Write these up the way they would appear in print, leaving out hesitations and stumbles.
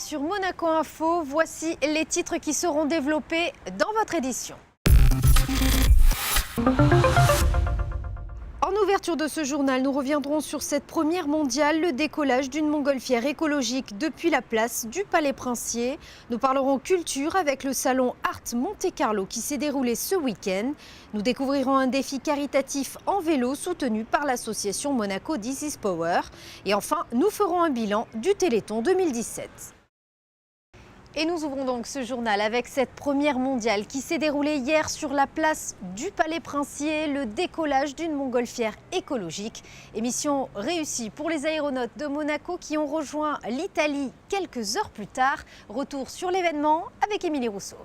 sur Monaco Info. Voici les titres qui seront développés dans votre édition. En ouverture de ce journal, nous reviendrons sur cette première mondiale, le décollage d'une montgolfière écologique depuis la place du Palais Princier. Nous parlerons culture avec le salon Art Monte-Carlo qui s'est déroulé ce week-end. Nous découvrirons un défi caritatif en vélo soutenu par l'association Monaco This is Power. Et enfin, nous ferons un bilan du Téléthon 2017. Et nous ouvrons donc ce journal avec cette première mondiale qui s'est déroulée hier sur la place du Palais Princier, le décollage d'une montgolfière écologique. Émission réussie pour les aéronautes de Monaco qui ont rejoint l'Italie quelques heures plus tard. Retour sur l'événement avec Émilie Rousseau.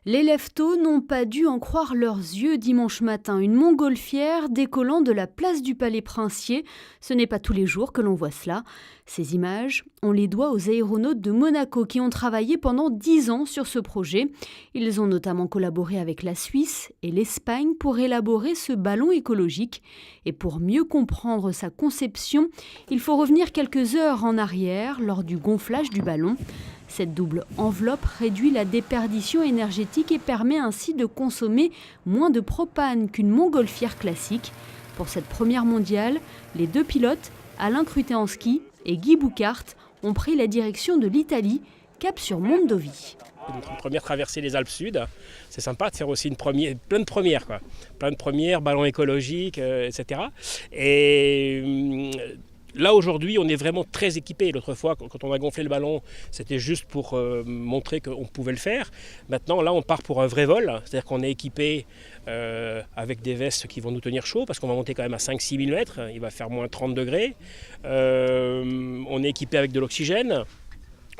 Les lève-tôt n'ont pas dû en croire leurs yeux dimanche matin. Une montgolfière décollant de la place du Palais Princier. Ce n'est pas tous les jours que l'on voit cela. Ces images, on les doit aux aéronautes de Monaco qui ont travaillé pendant 10 ans sur ce projet. Ils ont notamment collaboré avec la Suisse et l'Espagne pour élaborer ce ballon écologique. Et pour mieux comprendre sa conception, il faut revenir quelques heures en arrière lors du gonflage du ballon. Cette double enveloppe réduit la déperdition énergétique et permet ainsi de consommer moins de propane qu'une montgolfière classique. Pour cette première mondiale, les deux pilotes, Alain Krutenski et Guy Bouckaert, ont pris la direction de l'Italie, cap sur Mondovì. Une première traversée des Alpes Sud, c'est sympa de faire aussi plein de premières, quoi. Plein de premières, ballons écologiques, etc. Et là aujourd'hui on est vraiment très équipé. L'autre fois quand on a gonflé le ballon c'était juste pour montrer qu'on pouvait le faire. Maintenant là on part pour un vrai vol, c'est-à-dire qu'on est équipé avec des vestes qui vont nous tenir chaud parce qu'on va monter quand même à 5-6 000 mètres, il va faire moins 30 degrés. On est équipé avec de l'oxygène.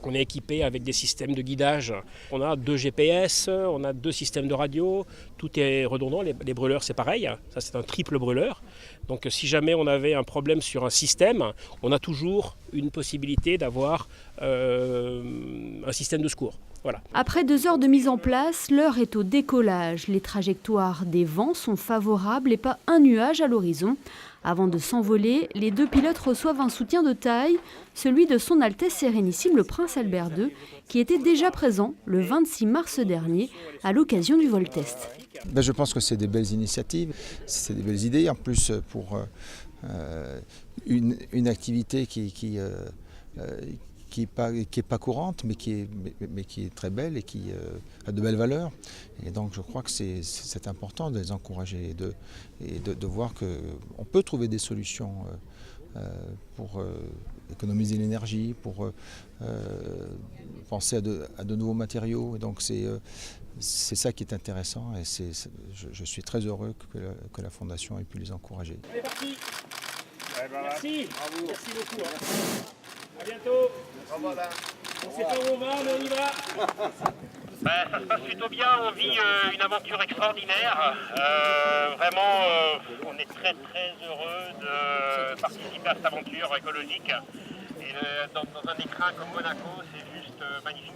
On est équipé avec des systèmes de guidage. On a 2 GPS, on a 2 systèmes de radio, tout est redondant, les brûleurs c'est pareil, ça c'est un triple brûleur. Donc si jamais on avait un problème sur un système, on a toujours une possibilité d'avoir un système de secours. Voilà. Après 2 heures de mise en place, l'heure est au décollage. Les trajectoires des vents sont favorables et pas un nuage à l'horizon. Avant de s'envoler, les deux pilotes reçoivent un soutien de taille, celui de son Altesse Sérénissime le Prince Albert II, qui était déjà présent le 26 mars dernier à l'occasion du vol test. Je pense que c'est des belles initiatives, c'est des belles idées. En plus, pour une activité qui est pas courante, mais qui est très belle et qui a de belles valeurs. Et donc je crois que c'est important de les encourager et de voir qu'on peut trouver des solutions pour économiser l'énergie, pour penser à de nouveaux matériaux. Et donc c'est ça qui est intéressant et je suis très heureux que la Fondation ait pu les encourager. On est parti. Merci. Bravo. Merci beaucoup. À bientôt. Voilà. On ne sait pas où on va, mais on y va. Ça se passe plutôt bien, on vit une aventure extraordinaire. Vraiment, on est très très heureux de participer à cette aventure écologique. Et dans un écrin comme Monaco, c'est juste magnifique.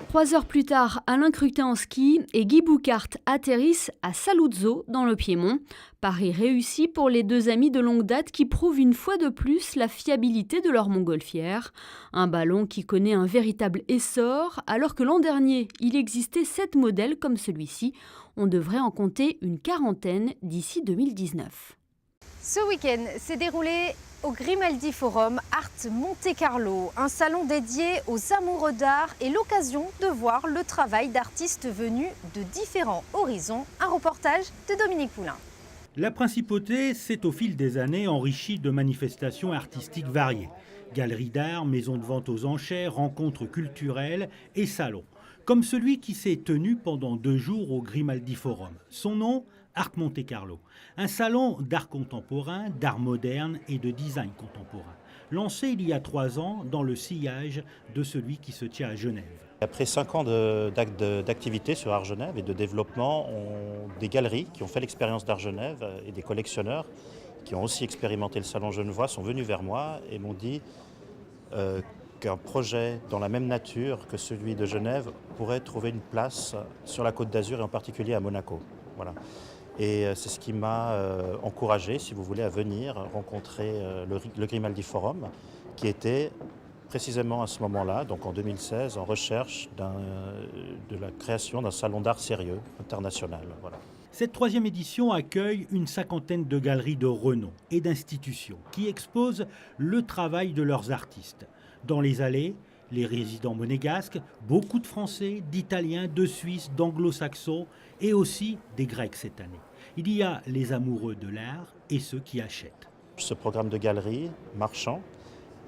3 heures plus tard, Alain Krutenski et Guy Bouckaert atterrissent à Saluzzo, dans le Piémont. Pari réussi pour les deux amis de longue date qui prouvent une fois de plus la fiabilité de leur montgolfière. Un ballon qui connaît un véritable essor, alors que l'an dernier, il existait 7 modèles comme celui-ci. On devrait en compter une quarantaine d'ici 2019. Ce week-end s'est déroulé au Grimaldi Forum Art Monte-Carlo, un salon dédié aux amoureux d'art et l'occasion de voir le travail d'artistes venus de différents horizons. Un reportage de Dominique Poulain. La principauté s'est au fil des années enrichie de manifestations artistiques variées. Galeries d'art, maisons de vente aux enchères, rencontres culturelles et salons. Comme celui qui s'est tenu pendant 2 jours au Grimaldi Forum. Son nom, Art Monte-Carlo. Un salon d'art contemporain, d'art moderne et de design contemporain. Lancé il y a 3 ans dans le sillage de celui qui se tient à Genève. Après 5 ans d'activité sur Art Genève et de développement, des galeries qui ont fait l'expérience d'Art Genève et des collectionneurs qui ont aussi expérimenté le salon genevois sont venus vers moi et m'ont dit qu'un projet dans la même nature que celui de Genève pourrait trouver une place sur la Côte d'Azur et en particulier à Monaco. Voilà. Et c'est ce qui m'a encouragé, si vous voulez, à venir rencontrer le Grimaldi Forum, qui était précisément à ce moment-là, donc en 2016, en recherche de la création d'un salon d'art sérieux international. Voilà. Cette 3e édition accueille une 50aine de galeries de renom et d'institutions qui exposent le travail de leurs artistes. Dans les allées, les résidents monégasques, beaucoup de Français, d'Italiens, de Suisses, d'Anglo-Saxons et aussi des Grecs cette année. Il y a les amoureux de l'art et ceux qui achètent. Ce programme de galeries marchand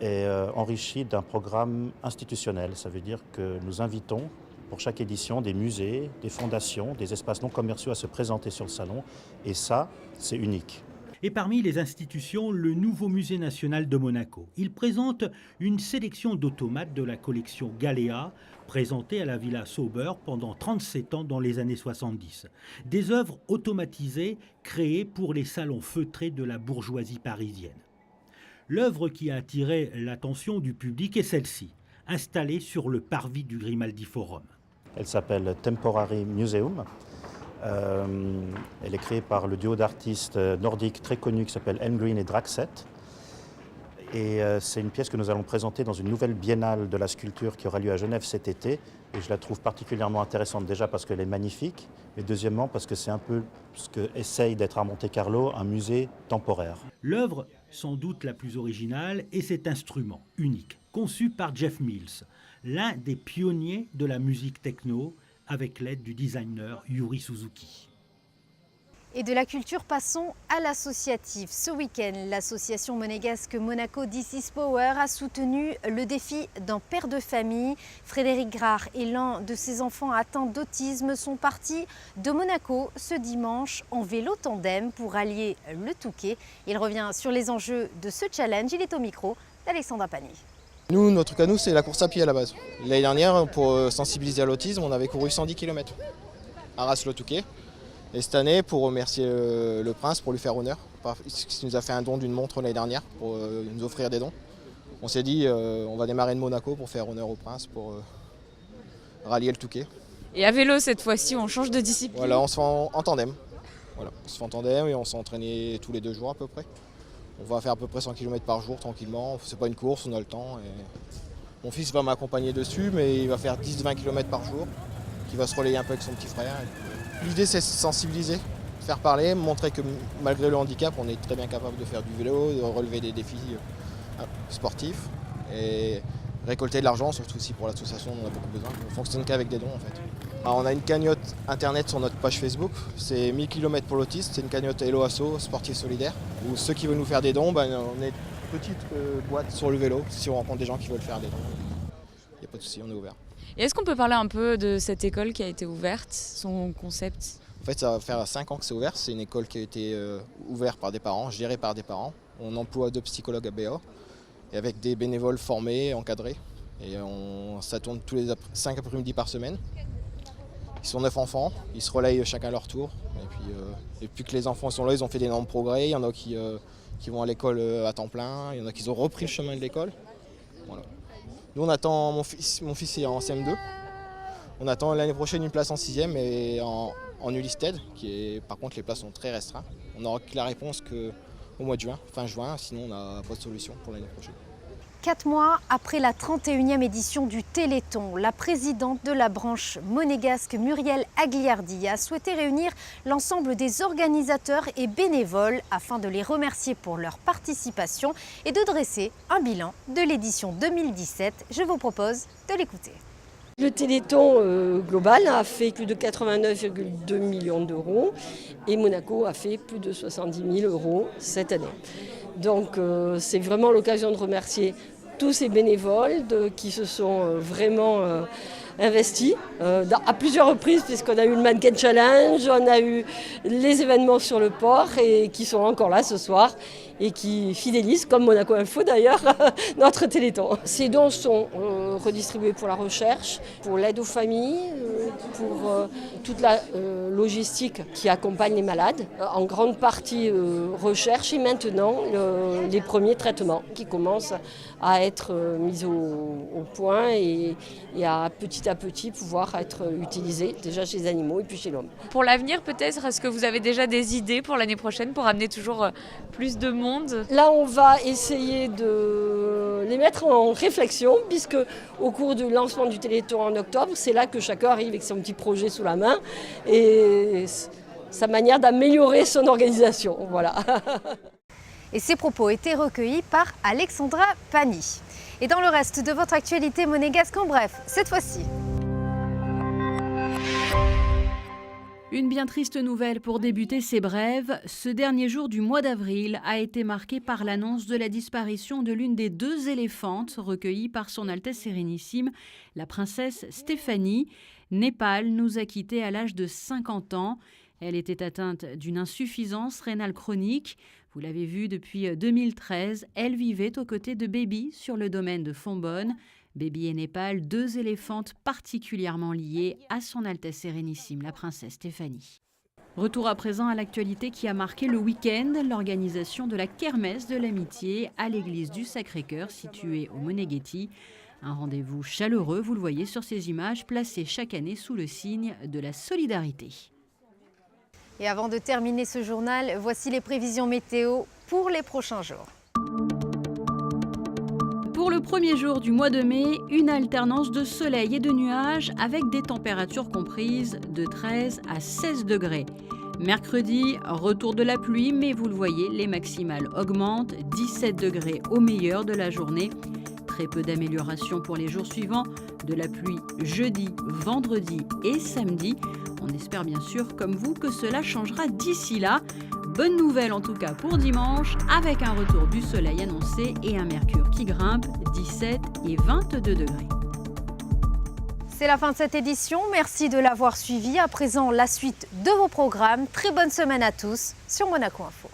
est enrichi d'un programme institutionnel. Ça veut dire que nous invitons pour chaque édition des musées, des fondations, des espaces non commerciaux à se présenter sur le salon. Et ça, c'est unique. Et parmi les institutions, le nouveau musée national de Monaco. Il présente une sélection d'automates de la collection Galéa, présentée à la Villa Sauber pendant 37 ans dans les années 70. Des œuvres automatisées créées pour les salons feutrés de la bourgeoisie parisienne. L'œuvre qui a attiré l'attention du public est celle-ci, installée sur le parvis du Grimaldi Forum. Elle s'appelle Temporary Museum. Elle est créée par le duo d'artistes nordiques très connus qui s'appelle Elmgreen et Draxet. Et c'est une pièce que nous allons présenter dans une nouvelle biennale de la sculpture qui aura lieu à Genève cet été. Et je la trouve particulièrement intéressante déjà parce qu'elle est magnifique, mais deuxièmement parce que c'est un peu ce que essaye d'être à Monte-Carlo, un musée temporaire. L'œuvre, sans doute la plus originale, est cet instrument unique, conçu par Jeff Mills, l'un des pionniers de la musique techno, avec l'aide du designer Yuri Suzuki. Et de la culture, passons à l'associatif. Ce week-end, l'association monégasque Monaco This is Power a soutenu le défi d'un père de famille. Frédéric Grard et l'un de ses enfants atteints d'autisme sont partis de Monaco ce dimanche en vélo tandem pour allier le Touquet. Il revient sur les enjeux de ce challenge. Il est au micro d'Alexandra Pagny. Nous, notre truc à nous, c'est la course à pied à la base. L'année dernière, pour sensibiliser à l'autisme, on avait couru 110 km à Arras-le-Touquet. Et cette année, pour remercier le prince, pour lui faire honneur, qui nous a fait un don d'une montre l'année dernière pour nous offrir des dons. On s'est dit, on va démarrer de Monaco pour faire honneur au prince, pour rallier le Touquet. Et à vélo, cette fois-ci, on change de discipline. Voilà, on se fait en tandem. Voilà, on se fait en tandem et on s'est entraîné tous les 2 jours à peu près. On va faire à peu près 100 km par jour tranquillement. C'est pas une course, on a le temps. Et mon fils va m'accompagner dessus, mais il va faire 10-20 km par jour, qui va se relayer un peu avec son petit frère. L'idée, c'est de sensibiliser, faire parler, montrer que malgré le handicap, on est très bien capable de faire du vélo, de relever des défis sportifs et récolter de l'argent, surtout aussi pour l'association, on en a beaucoup besoin. On ne fonctionne qu'avec des dons en fait. Alors, on a une cagnotte internet sur notre page Facebook, c'est 1000 km pour l'autiste, c'est une cagnotte Hello Asso, sportif solidaire, où ceux qui veulent nous faire des dons, on est une petite boîte sur le vélo, si on rencontre des gens qui veulent faire des dons, il n'y a pas de souci, on est ouvert. Et est-ce qu'on peut parler un peu de cette école qui a été ouverte, son concept ? En fait, ça va faire 5 ans que c'est ouvert, c'est une école qui a été ouverte par des parents, gérée par des parents. On emploie 2 psychologues à BA, et avec des bénévoles formés, encadrés. Et ça tourne tous les 5 après-midi par semaine. Ils sont 9 enfants, ils se relayent chacun à leur tour. Et puis, depuis que les enfants sont là, ils ont fait d'énormes progrès. Il y en a qui vont à l'école à temps plein, il y en a qui ont repris le chemin de l'école. Voilà. Nous, on attend, mon fils est en CM2. On attend l'année prochaine une place en 6e et en Ulisted, par contre les places sont très restreintes. On n'aura que la réponse qu'au mois de juin, fin juin, sinon on n'a pas de solution pour l'année prochaine. 4 mois après la 31e édition du Téléthon, la présidente de la branche monégasque Muriel Agliardi a souhaité réunir l'ensemble des organisateurs et bénévoles afin de les remercier pour leur participation et de dresser un bilan de l'édition 2017. Je vous propose de l'écouter. Le Téléthon global a fait plus de 89,2 millions d'euros et Monaco a fait plus de 70 000 euros cette année. Donc c'est vraiment l'occasion de remercier tous ces bénévoles qui se sont vraiment investis à plusieurs reprises, puisqu'on a eu le Mannequin Challenge, on a eu les événements sur le port et qui sont encore là ce soir et qui fidélisent, comme Monaco Info d'ailleurs, notre Téléthon. Ces dons sont redistribués pour la recherche, pour l'aide aux familles, pour toute la logistique qui accompagne les malades, en grande partie recherche et maintenant les premiers traitements qui commencent à être mis au point et à petit pouvoir être utilisés déjà chez les animaux et puis chez l'homme. Pour l'avenir peut-être, est-ce que vous avez déjà des idées pour l'année prochaine pour amener toujours plus de monde monde. Là, on va essayer de les mettre en réflexion, puisque au cours du lancement du Téléthon en octobre, c'est là que chacun arrive avec son petit projet sous la main et sa manière d'améliorer son organisation. Voilà. Et ces propos étaient recueillis par Alexandra Pani. Et dans le reste de votre actualité monégasque en bref, cette fois-ci. Une bien triste nouvelle pour débuter ces brèves. Ce dernier jour du mois d'avril a été marqué par l'annonce de la disparition de l'une des 2 éléphantes recueillies par son Altesse Sérénissime, la princesse Stéphanie. Népal nous a quittés à l'âge de 50 ans. Elle était atteinte d'une insuffisance rénale chronique. Vous l'avez vu, depuis 2013, elle vivait aux côtés de Baby sur le domaine de Fontbonne. Baby et Népal, 2 éléphantes particulièrement liées à son Altesse Sérénissime, la princesse Stéphanie. Retour à présent à l'actualité qui a marqué le week-end, l'organisation de la Kermesse de l'Amitié à l'église du Sacré-Cœur située au Moneghetti. Un rendez-vous chaleureux, vous le voyez sur ces images, placées chaque année sous le signe de la solidarité. Et avant de terminer ce journal, voici les prévisions météo pour les prochains jours. Pour le premier jour du mois de mai, une alternance de soleil et de nuages avec des températures comprises de 13 à 16 degrés. Mercredi, retour de la pluie, mais vous le voyez, les maximales augmentent, 17 degrés au meilleur de la journée. Très peu d'amélioration pour les jours suivants, de la pluie jeudi, vendredi et samedi. On espère bien sûr, comme vous, que cela changera d'ici là. Bonne nouvelle en tout cas pour dimanche, avec un retour du soleil annoncé et un mercure qui grimpe, 17 et 22 degrés. C'est la fin de cette édition, merci de l'avoir suivi. À présent, la suite de vos programmes. Très bonne semaine à tous sur Monaco Info.